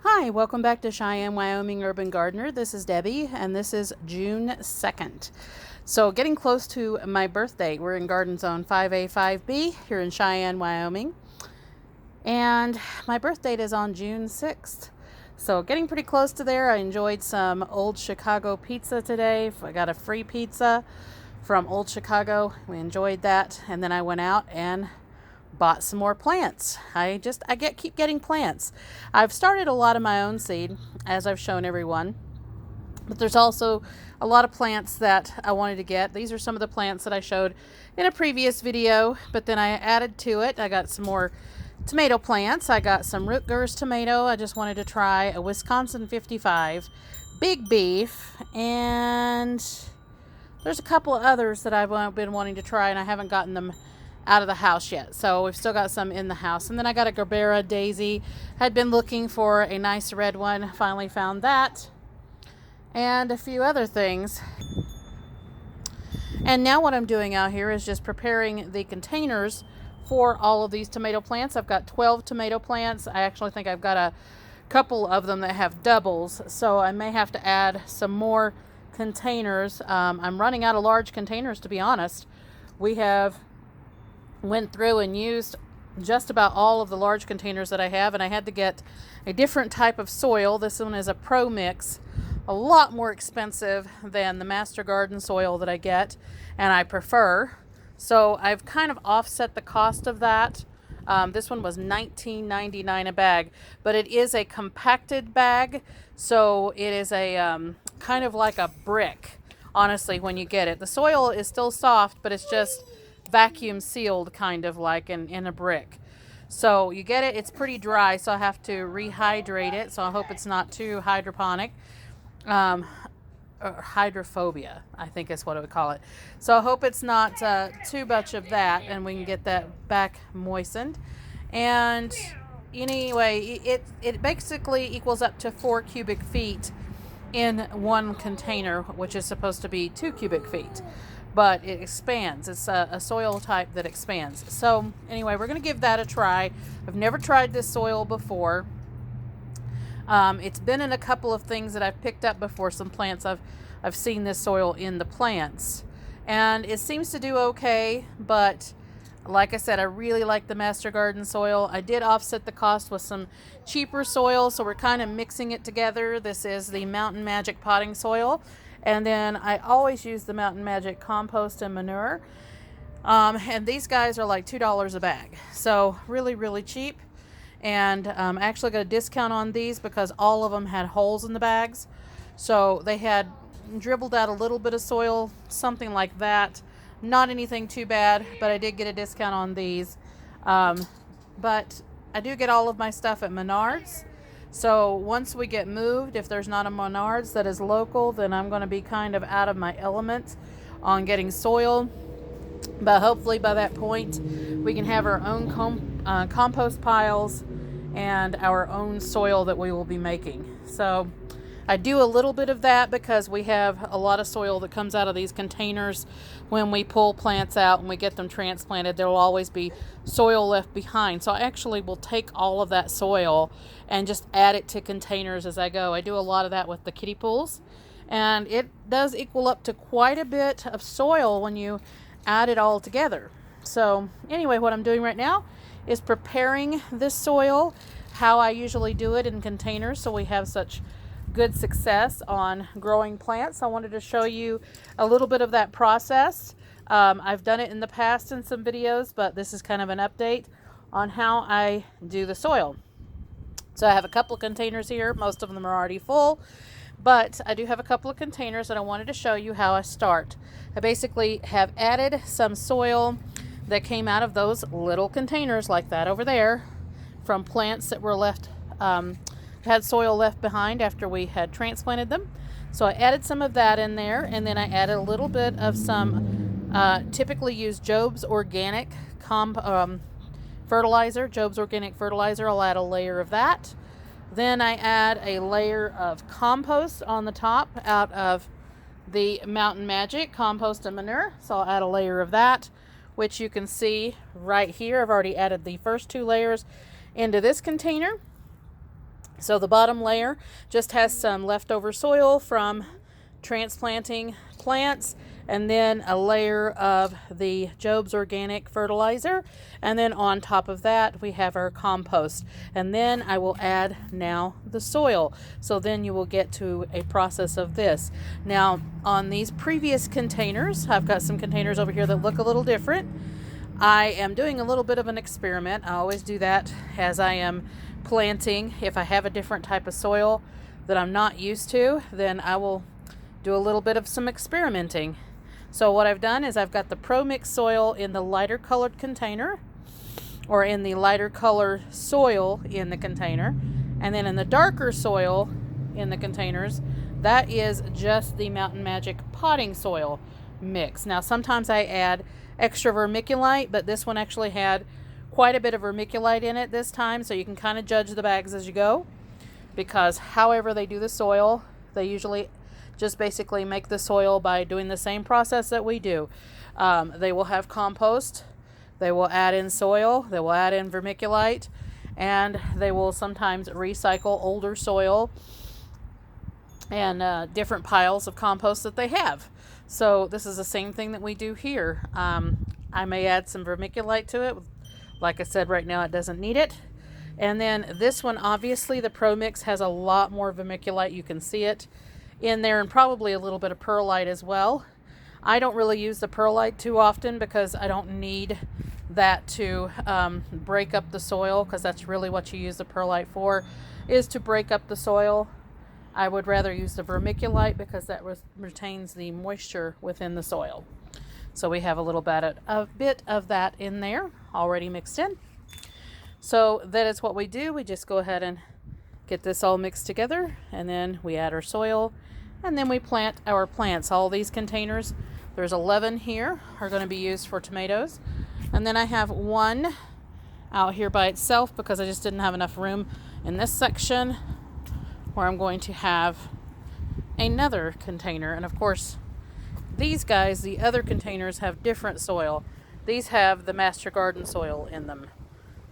Hi, welcome back to Cheyenne Wyoming Urban Gardener. This is Debbie, and this is June 2nd. So getting close to my birthday. We're in Garden Zone 5A, 5B here in Cheyenne, Wyoming. And my birth date is on June 6th. So getting pretty close to there. I enjoyed some Old Chicago pizza today. I got a free pizza from Old Chicago. We enjoyed that. And then I went out and bought some more plants. I keep getting plants. I've started a lot of my own seed, as I've shown everyone, but there's also a lot of plants that I wanted to get. These are some of the plants that I showed in a previous video, but then I added to it. I got some more tomato plants. I got some Rutgers tomato. I just wanted to try a Wisconsin 55, Big Beef, and there's a couple of others that I've been wanting to try, and I haven't gotten them out of the house yet, so we've still got some in the house. And then I got a Gerbera daisy. Had been looking for a nice red one, finally found that, and a few other things. And now what I'm doing out here is just preparing the containers for all of these tomato plants. I've got 12 tomato plants. I actually think I've got a couple of them that have doubles, so I may have to add some more containers. I'm running out of large containers, to be honest. We have went through and used just about all of the large containers that I have, and I had to get a different type of soil. This one is a Pro Mix, a lot more expensive than the Master Garden soil that I get and I prefer. So I've kind of offset the cost of that. This one was $19.99 a bag, but it is a compacted bag, so it is a kind of like a brick, honestly, when you get it. The soil is still soft, but it's just vacuum sealed, kind of like in a brick. So you get it, it's pretty dry, so I have to rehydrate it. So I hope it's not too hydroponic. Hydrophobia, I think is what I would call it. So I hope it's not too much of that, and we can get that back moistened. And anyway, it basically equals up to 4 cubic feet in one container, which is supposed to be 2 cubic feet. But it expands. It's a soil type that expands. So anyway, we're going to give that a try. I've never tried this soil before. It's been in a couple of things that I've picked up before, some plants I've seen this soil in the plants. And it seems to do okay, but like I said, I really like the Master Garden soil. I did offset the cost with some cheaper soil, so we're kind of mixing it together. This is the Mountain Magic potting soil. And then I always use the Mountain Magic compost and manure. And these guys are like $2 a bag. So really, really cheap. And I actually got a discount on these because all of them had holes in the bags. So they had dribbled out a little bit of soil, something like that. Not anything too bad, but I did get a discount on these. But I do get all of my stuff at Menards. So once we get moved, if there's not a Menards that is local, then I'm going to be kind of out of my element on getting soil. But hopefully by that point, we can have our own compost piles and our own soil that we will be making. So I do a little bit of that because we have a lot of soil that comes out of these containers. When we pull plants out and we get them transplanted, there will always be soil left behind. So I actually will take all of that soil and just add it to containers as I go. I do a lot of that with the kiddie pools, and it does equal up to quite a bit of soil when you add it all together. So anyway, what I'm doing right now is preparing this soil how I usually do it in containers, so we have such good success on growing plants. I wanted to show you a little bit of that process. I've done it in the past in some videos, but this is kind of an update on how I do the soil. So I have a couple of containers here. Most of them are already full, but I do have a couple of containers that I wanted to show you how I start. I basically have added some soil that came out of those little containers like that over there from plants that were left, had soil left behind after we had transplanted them. So I added some of that in there, and then I added a little bit of some typically use Job's organic fertilizer. Job's organic fertilizer. I'll add a layer of that. Then I add a layer of compost on the top out of the Mountain Magic compost and manure. So I'll add a layer of that, which you can see right here. I've already added the first 2 layers into this container. So the bottom layer just has some leftover soil from transplanting plants, and then a layer of the Job's organic fertilizer, and then on top of that we have our compost, and then I will add now the soil. So then you will get to a process of this. Now on these previous containers, I've got some containers over here that look a little different. I am doing a little bit of an experiment. I always do that as I am planting. If I have a different type of soil that I'm not used to, then I will do a little bit of some experimenting. So what I've done is I've got the Pro Mix soil in the lighter colored container, or in the lighter color soil in the container, and then in the darker soil in the containers, that is just the Mountain Magic potting soil mix. Now sometimes I add extra vermiculite, but this one actually had quite a bit of vermiculite in it this time, so you can kind of judge the bags as you go, because however they do the soil, they usually just basically make the soil by doing the same process that we do. They will have compost, they will add in soil, they will add in vermiculite, and they will sometimes recycle older soil and different piles of compost that they have. So this is the same thing that we do here. I may add some vermiculite to it. Like I said, right now it doesn't need it. And then this one, obviously the Pro Mix has a lot more vermiculite. You can see it in there, and probably a little bit of perlite as well. I don't really use the perlite too often because I don't need that to break up the soil, because that's really what you use the perlite for, is to break up the soil. I would rather use the vermiculite because that retains the moisture within the soil. So we have a bit of that in there already mixed in. So that is what we do. We just go ahead and get this all mixed together, and then we add our soil, and then we plant our plants. All these containers, there's 11 here, are going to be used for tomatoes. And then I have one out here by itself because I just didn't have enough room in this section, where I'm going to have another container. And of course, these guys, the other containers, have different soil. These have the Master Garden soil in them.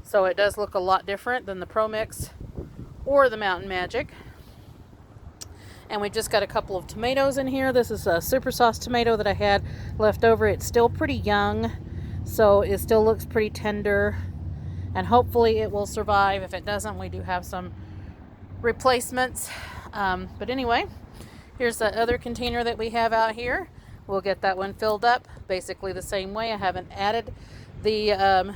So it does look a lot different than the Pro Mix or the Mountain Magic. And we just got a couple of tomatoes in here. This is a super sauce tomato that I had left over. It's still pretty young, so it still looks pretty tender, and hopefully it will survive. If it doesn't, we do have some replacements. But anyway, here's the other container that we have out here. We'll get that one filled up basically the same way. I haven't added the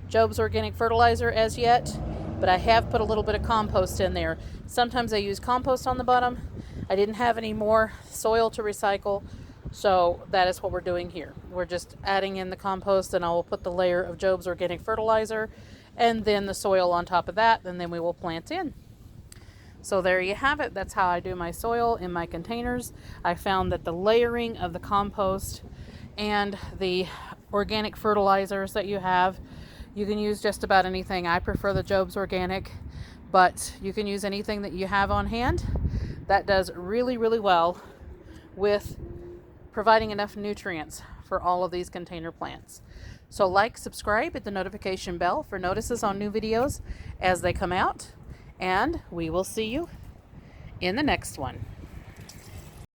Job's organic fertilizer as yet, but I have put a little bit of compost in there. Sometimes I use compost on the bottom. I didn't have any more soil to recycle, so that is what we're doing here. We're just adding in the compost, and I will put the layer of Job's organic fertilizer and then the soil on top of that, and then we will plant in. So there you have it. That's how I do my soil in my containers. I found that the layering of the compost and the organic fertilizers that you have, you can use just about anything. I prefer the Job's organic, but you can use anything that you have on hand. That does really, really well with providing enough nutrients for all of these container plants. So like, subscribe, hit the notification bell for notices on new videos as they come out, and we will see you in the next one.